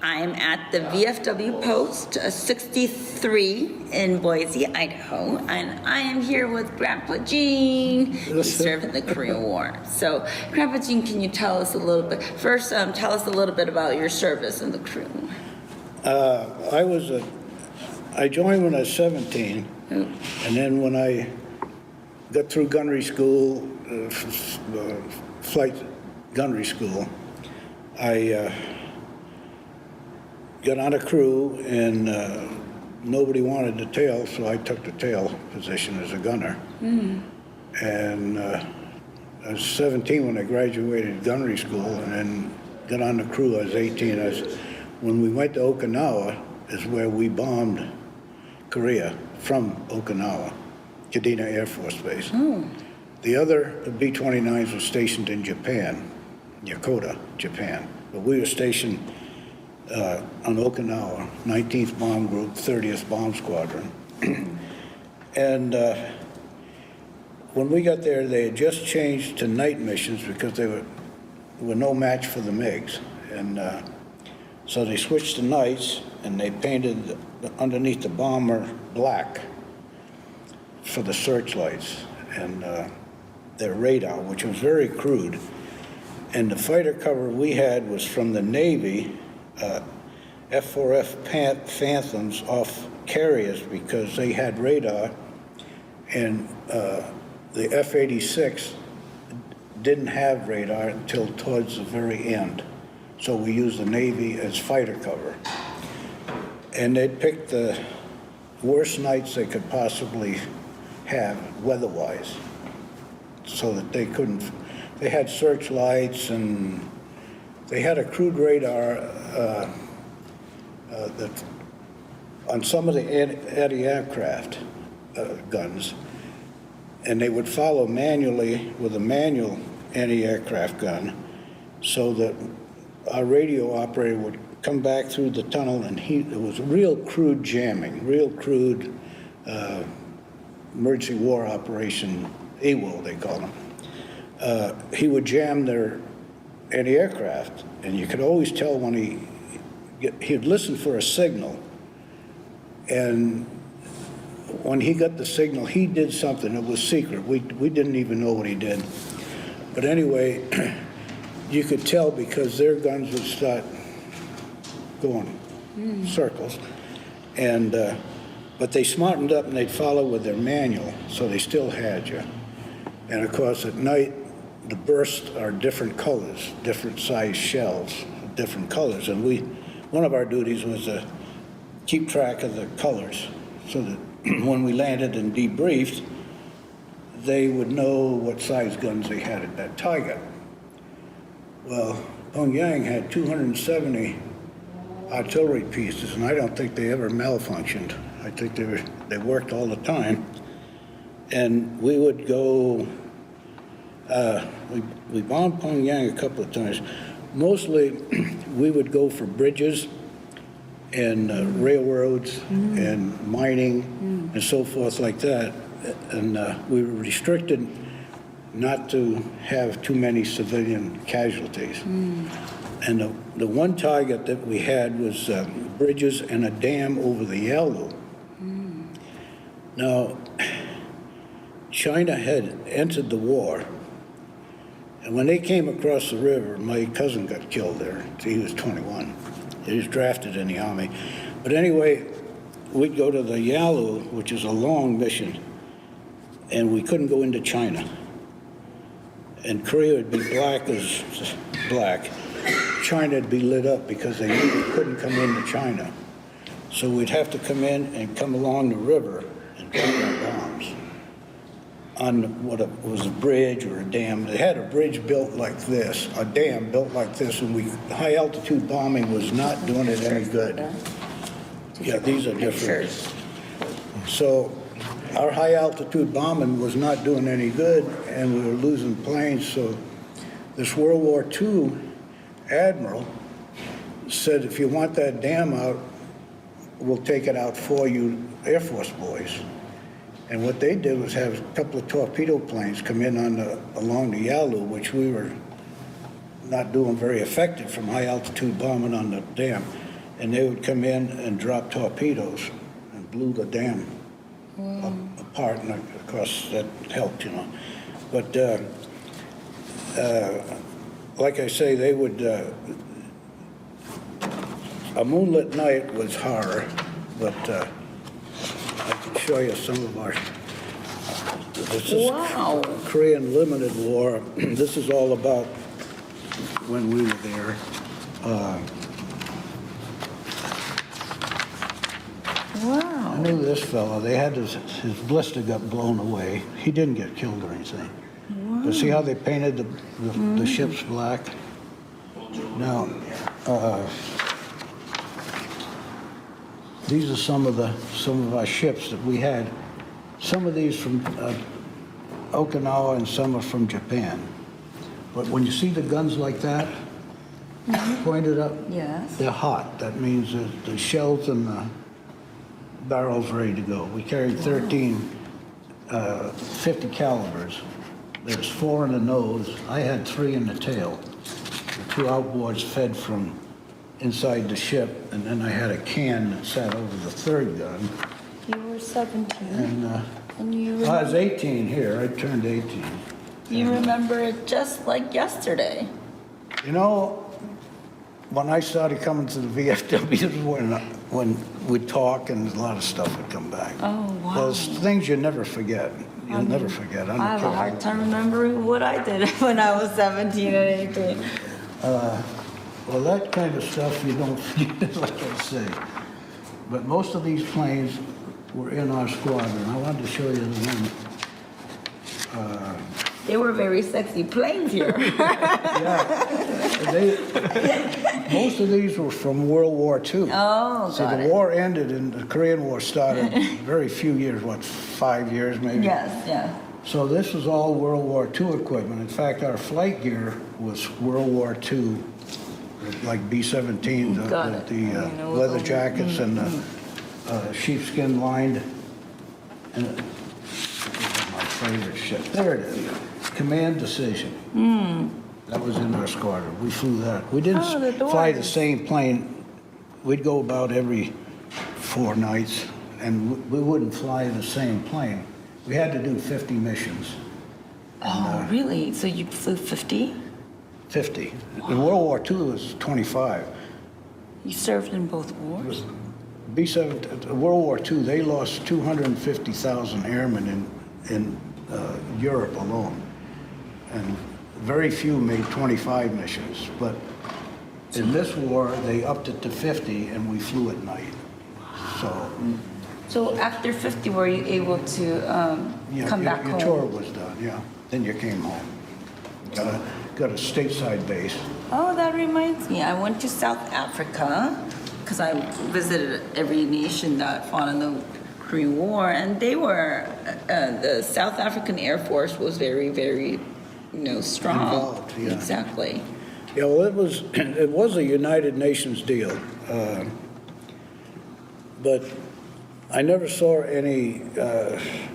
I'm at the VFW post 63 in Boise, Idaho, and I am here with Grandpa Gene. He's served in the Korean War. So, Grandpa Gene, can you tell us a little bit? First, tell us a little bit about your service in the Korean War. I joined when I was 17, and then when I got through gunnery school, flight gunnery school, I got on a crew, and nobody wanted the tail, so I took the tail position as a gunner. And I was 17 when I graduated gunnery school, and then got on the crew. I was 18. When we went to Okinawa is where we bombed Korea from Okinawa, Kadena Air Force Base. The other B-29s were stationed in Japan, Yokota, Japan. But we were stationed on Okinawa, 19th Bomb Group, 30th Bomb Squadron. And when we got there, they had just changed to night missions because they were no match for the MiGs. And so they switched to nights, and they painted underneath the bomber black for the searchlights and their radar, which was very crude. And the fighter cover we had was from the Navy, F-4F Phantoms off carriers because they had radar, and the F-86 didn't have radar until towards the very end. So we used the Navy as fighter cover. And they picked the worst nights they could possibly have weather-wise, so that they couldn't, they had searchlights, and they had a crude radar that on some of the anti-aircraft guns, and they would follow manually with a manual anti-aircraft gun, so that our radio operator would come back through the tunnel, and it was real crude jamming, real crude emergency war operation, AWOL they call them. He would jam their anti-aircraft, and you could always tell when he'd listen for a signal, and when he got the signal, he did something that was secret. We didn't even know what he did. But anyway, you could tell because their guns would start going circles, and but they smartened up and they'd follow with their manual, so they still had you. And of course, at night, the bursts are different colors, different size shells, different colors, and one of our duties was to keep track of the colors, so that when we landed and debriefed, they would know what size guns they had at that target. Well, Pyongyang had 270 artillery pieces, and I don't think they ever malfunctioned. I think they worked all the time. And we would go, we bombed Pyongyang a couple of times. Mostly, we would go for bridges and railroads and mining and so forth like that. And we were restricted not to have too many civilian casualties. And the one target that we had was bridges and a dam over the Yalu. Now, China had entered the war, and when they came across the river, my cousin got killed there. He was 21. He was drafted in the army. But anyway, we'd go to the Yalu, which is a long mission, and we couldn't go into China. And Korea would be black as black. China would be lit up because they knew we couldn't come into China. So we'd have to come in and come along the river and drop our bombs on what was a bridge or a dam. They had a bridge built like this, a dam built like this, and high altitude bombing was not doing it any good. Yeah, these are different. So our high altitude bombing was not doing any good, and we were losing planes. So this World War II admiral said, if you want that dam out, we'll take it out for you, Air Force boys. And what they did was have a couple of torpedo planes come in along the Yalu, which we were not doing very effective from high altitude bombing on the dam. and they would come in and drop torpedoes and blew the dam apart, and of course that helped, you know. But like I say, they would, a moonlit night was horror, but I can show you some of our, this is Wow. Korean Limited War. This is all about when we were there. I Wow. knew this fella. They had his blister got blown away. He didn't get killed or anything. But see how they painted the ships black? Now, these are some of our ships that we had. Some of these from Okinawa and some are from Japan. But when you see the guns like that, pointed up, Yes. they're hot. That means the shells and the barrels ready to go. We carried 13 50 calibers. There's 4 in the nose. I had 3 in the tail. The 2 outboards fed from inside the ship, and then I had a can that sat over the 3rd gun. You were 17. And you I was 18 here. I turned 18. You remember it just like yesterday. You know, when I started coming to the VFW, when we'd talk and a lot of stuff would come back. Oh, wow. Those things you never forget. You'll never forget. I have a hard time remembering what I did when I was 17 and 18. Well, that kind of stuff you don't forget, like I say. But most of these planes were in our squadron. I wanted to show you the one. They were very sexy planes here. Most of these were from World War II. Oh, So got the it. war ended and the Korean War started very few years, what, 5 years maybe? Yes, yes. So this was all World War II equipment. In fact, our flight gear was World War II, like B-17s, Got it. the leather jackets and the sheepskin lined. And this is my favorite ship. There it is. Command Decision. That was in our squadron. We flew that. We didn't Oh, the fly the doors. same plane. We'd go about every 4 nights, and we wouldn't fly the same plane. We had to do 50 missions. Oh, really? So you flew 50? 50. In World War II, it was 25. You served in both wars? B-7, World War II, they lost 250,000 airmen in Europe alone. And very few made 25 missions. But in this war, they upped it to 50, and we flew at night. So after 50, were you able to Yeah, come back your home? tour was done, yeah. Then you came home. Got a stateside base. Oh, that reminds me. I went to South Africa because I visited every nation that fought in the Korean War, and they were the South African Air Force was very, very, strong. Involved, yeah. Exactly. Yeah, well, it was a United Nations deal, but I never saw any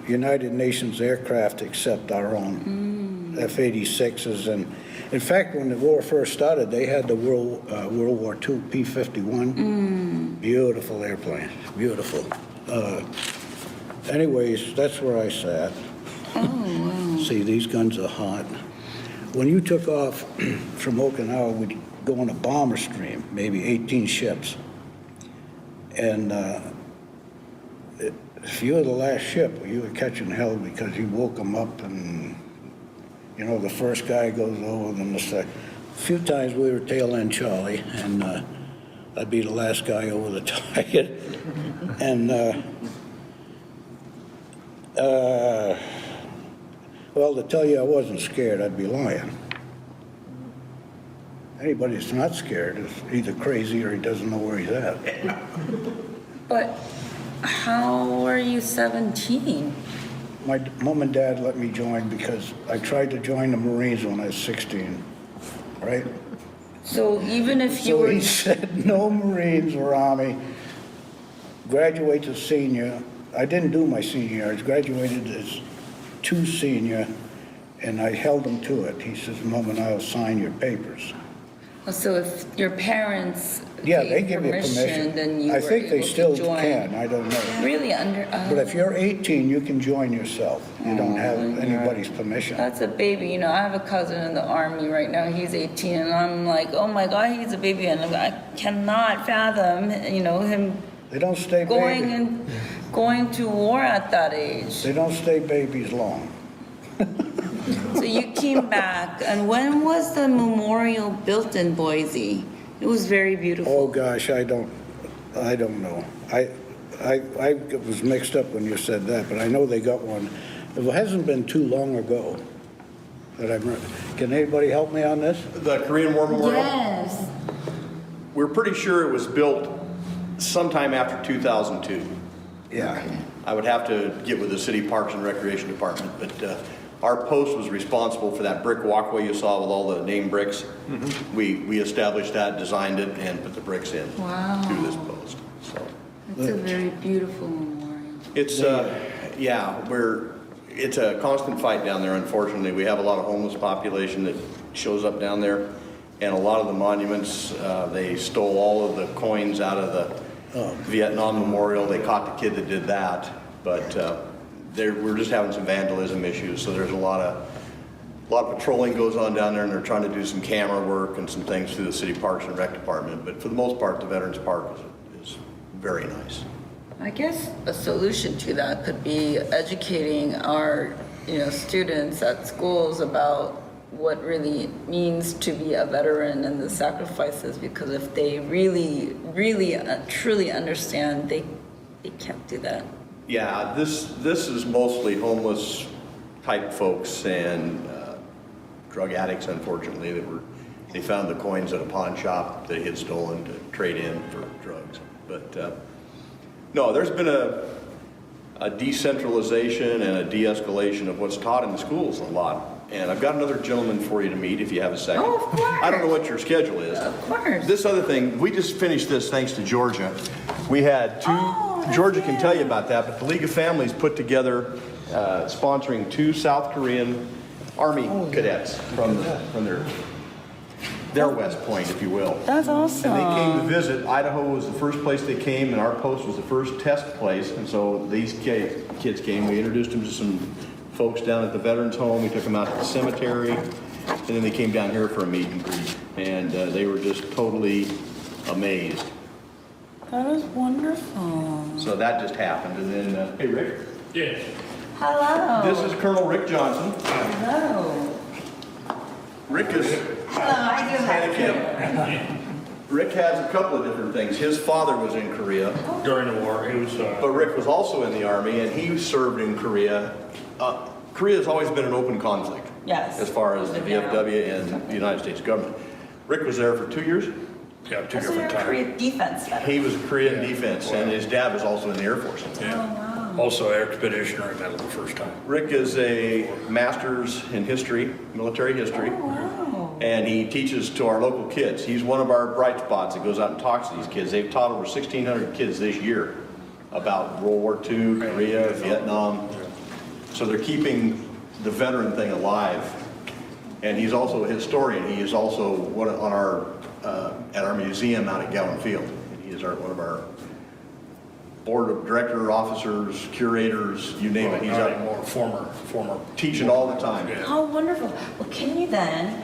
United Nations aircraft except our own F-86s. And in fact, when the war first started, they had the World War II P-51. Beautiful airplane, beautiful. Anyways, that's where I sat. Oh, wow. See, these guns are hot. When you took off from Okinawa, we'd go on a bomber stream, maybe 18 ships. And if you were the last ship, you were catching hell because you woke them up and, the first guy goes over, then the second. A few times we were tail end Charlie, and I'd be the last guy over the target. And, well, to tell you I wasn't scared, I'd be lying. Anybody that's not scared is either crazy or he doesn't know where he's at. But how were you 17? My mom and dad let me join because I tried to join the Marines when I was 16, right? So even if you So were... he said, no Marines or Army, graduate to senior. I didn't do my senior year. I graduated as 2 senior, and I held him to it. He says, Mom and I will sign your papers. So if your parents Yeah, gave they give you permission. then you I were think they able still to join. can, I don't know. Really But if you're 18, you can join yourself. You don't have Oh, anybody's permission. That's a baby. You know, I have a cousin in the army right now. He's 18, and I'm like, oh my God, he's a baby, and I cannot fathom, you know, him They don't stay going babies. and going to war at that age. They don't stay babies long. So you came back, and when was the memorial built in Boise? It was very beautiful. Oh, gosh, I don't know. I was mixed up when you said that, but I know they got one. It hasn't been too long ago that I've read. Can anybody help me on this? The Korean War Memorial? Yes. We're pretty sure it was built sometime after 2002. Yeah. I would have to get with the City Parks and Recreation Department, but our post was responsible for that brick walkway you saw with all the named bricks. We established that, designed it, and put the bricks in Wow. to this post. So It's a very beautiful memorial. it's it's a constant fight down there. Unfortunately, we have a lot of homeless population that shows up down there, and a lot of the monuments they stole all of the coins out of the Vietnam Memorial. They caught the kid that did that, but we're just having some vandalism issues. So there's a lot of patrolling goes on down there, and they're trying to do some camera work and some things through the City Parks and Rec Department. But for the most part, the Veterans Park is very nice. I guess a solution to that could be educating our, students at schools about what really it means to be a veteran and the sacrifices, because if they really, truly understand, they can't do that. Yeah, this is mostly homeless type folks and drug addicts, unfortunately, they found the coins at a pawn shop that he had stolen to trade in for drugs. But no, there's been a decentralization and a de-escalation of what's taught in the schools a lot. And I've got another gentleman for you to meet if you have a second. Oh, of course. I don't know what your schedule is. Of course. This other thing, we just finished this thanks to Georgia. We had two, Oh, Georgia can tell you about that, but the League of Families put together sponsoring 2 South Korean Army cadets from their West Point, if you will. That's awesome. And they came to visit. Idaho was the first place they came, and our post was the first test place. And so these kids came. We introduced them to some folks down at the Veterans Home. We took them out to the cemetery, and then they came down here for a meet and greet. And they were just totally amazed. That is wonderful. So that just happened. And then, hey, Rick. Yes. Hello. This is Colonel Rick Johnson. Hello. Rick is. Hello, I do have Thank you. Rick has a couple of different things. His father was in Korea, During the war, he was, but Rick was also in the Army, and he served in Korea. Korea has always been an open conflict. Yes. As far as the VFW and the United States government. Rick was there for 2 years. yeah, two So you're different a times. Korean defense veteran. He was Korean defense, and his dad was also in the Air Force. Yeah. Also Expeditionary Medal the first time. Rick is a master's in history, military history. Wow. And he teaches to our local kids. He's one of our bright spots that goes out and talks to these kids. They've taught over 1,600 kids this year about World War II, Korea, Vietnam. So they're keeping the veteran thing alive. And he's also a historian. He is also one on our at our museum out at Gowan Field. And he is one of our board of director, officers, curators, you name it. He's Not out anymore, former. teaching all the time. Yeah. How wonderful. Well, can you then,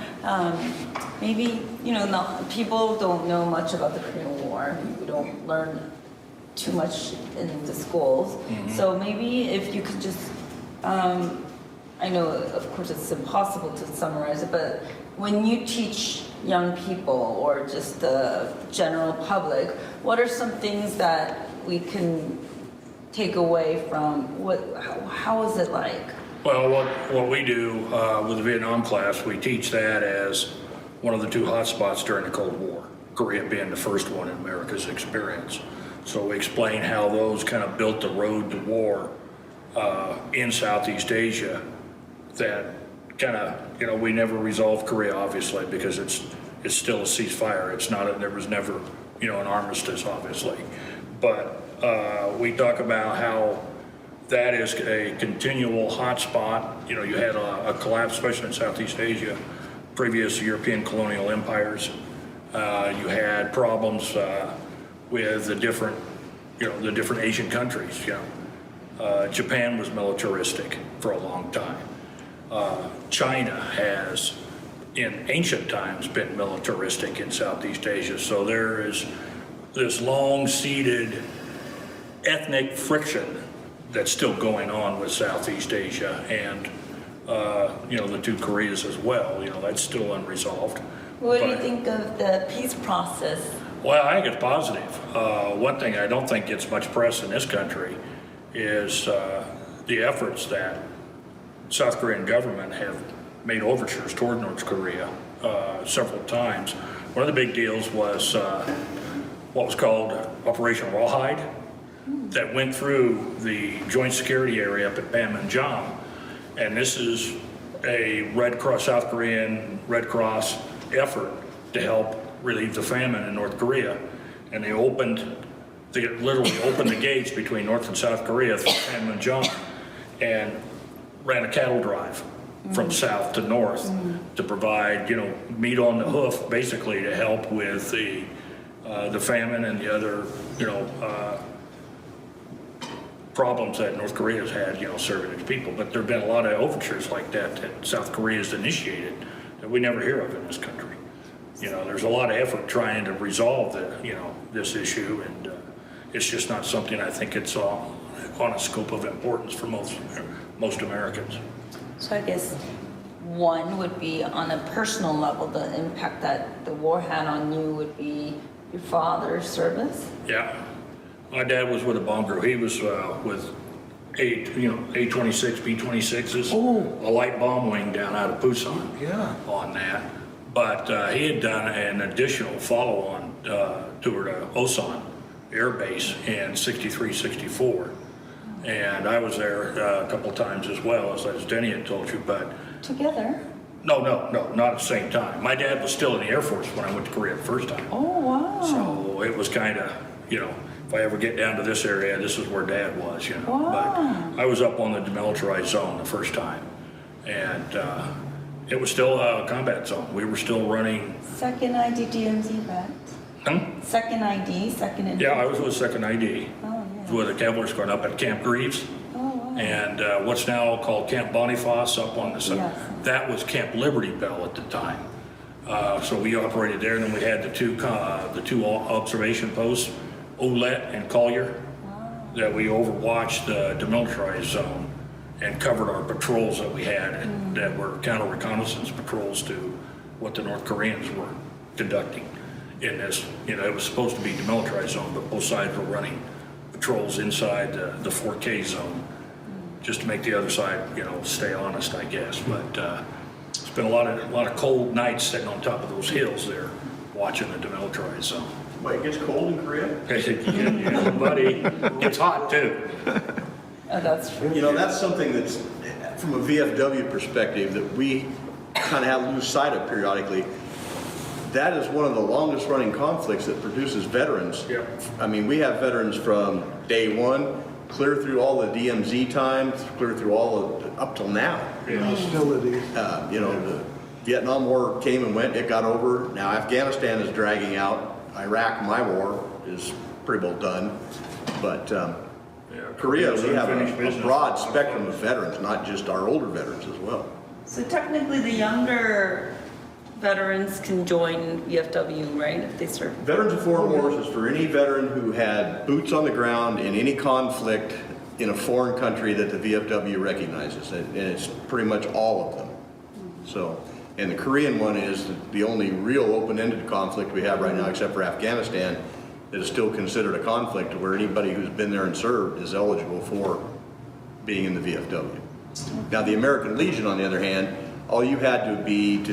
maybe, people don't know much about the Korean War. We don't learn too much in the schools. So maybe if you could just, I know, of course, it's impossible to summarize it, but when you teach young people or just the general public, what are some things that we can take away from how is it like? Well, what we do with the Vietnam class, we teach that as one of the 2 hot spots during the Cold War, Korea being the first one in America's experience. So we explain how those kind of built the road to war in Southeast Asia that kind of, we never resolved Korea, obviously, because it's still a ceasefire. There was never, an armistice, obviously. But we talk about how that is a continual hot spot. You had a collapse, especially in Southeast Asia, previous European colonial empires. You had problems with the different Asian countries. Japan was militaristic for a long time. China has, in ancient times, been militaristic in Southeast Asia. So there is this long-seated ethnic friction that's still going on with Southeast Asia and, the two Koreas as well. That's still unresolved. What do you think of the peace process? Well, I think it's positive. One thing I don't think gets much press in this country is the efforts that South Korean government have made overtures toward North Korea several times. One of the big deals was what was called Operation Rawhide that went through the joint security area up at Panmunjom. And this is a South Korean Red Cross effort to help relieve the famine in North Korea. And they literally opened the gates between North and South Korea through Panmunjom and ran a cattle drive from south to north to provide, meat on the hoof, basically to help with the famine and the other, problems that North Korea has had, serving its people. But there have been a lot of overtures like that South Korea has initiated that we never hear of in this country. There's a lot of effort trying to resolve this issue, and it's just not something I think it's on a scope of importance for most Americans. So I guess one would be on a personal level, the impact that the war had on you would be your father's service. Yeah, my dad was with a bomb group. He was with A-26, B-26s, a light bomb wing down out of Busan. Yeah. On that. But he had done an additional follow-on tour to Osan Air Base in 63, 64. And I was there a couple of times as well, as Denny had told you, but... Together? No, not at the same time. My dad was still in the Air Force when I went to Korea the first time. Oh, wow. So it was kind of, if I ever get down to this area, this is where Dad was, Wow. But I was up on the demilitarized zone the first time. And it was still a combat zone. We were still running... Second ID DMZ, right? Second ID, second ID. Yeah, I was with Second ID. Oh, yeah. With the Cavalier Squad up at Camp Greaves. Oh, wow. And what's now called Camp Boniface up on the side. Yes. That was Camp Liberty Bell at the time. So we operated there, and then we had the two observation posts, Ouellette and Collier, that we overwatched the demilitarized zone and covered our patrols that we had, and that were counter reconnaissance patrols to what the North Koreans were conducting in this. It was supposed to be demilitarized zone, but both sides were running patrols inside the 4K zone just to make the other side, stay honest, I guess. But it's been a lot of cold nights sitting on top of those hills there, watching the demilitarized zone. Wait, it gets cold in Korea? Yeah, buddy, it's hot too. Oh, that's true. That's something that's, from a VFW perspective, that we kind of lose sight of periodically. That is one of the longest running conflicts that produces veterans. Yeah. I mean, we have veterans from day one, clear through all the DMZ times, clear through up till now. Hostilities. The Vietnam War came and went, it got over. Now Afghanistan is dragging out. Iraq, my war, is pretty well done. But Korea, we have a broad spectrum of veterans, not just our older veterans as well. So technically the younger veterans can join VFW, right, if they serve? Veterans of Foreign Wars is for any veteran who had boots on the ground in any conflict in a foreign country that the VFW recognizes, and it's pretty much all of them. So, and the Korean one is the only real open-ended conflict we have right now, except for Afghanistan, that is still considered a conflict where anybody who's been there and served is eligible for being in the VFW. Now, the American Legion, on the other hand, all you had to be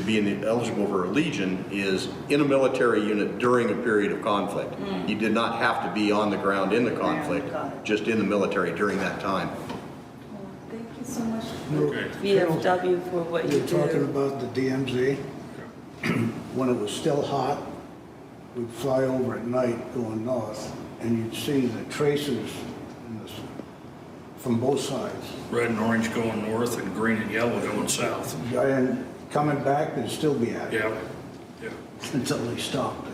eligible for a Legion is in a military unit during a period of conflict. You did not have to be on the ground in the conflict, just in the military during that time. Well, thank you so much, Okay. VFW, for what you You're talking do. about the DMZ. When it was still hot, we'd fly over at night going north, and you'd see the tracers from both sides. Red and orange going north and green and yellow going south. And coming back, they'd still be at it Yeah. until they stopped.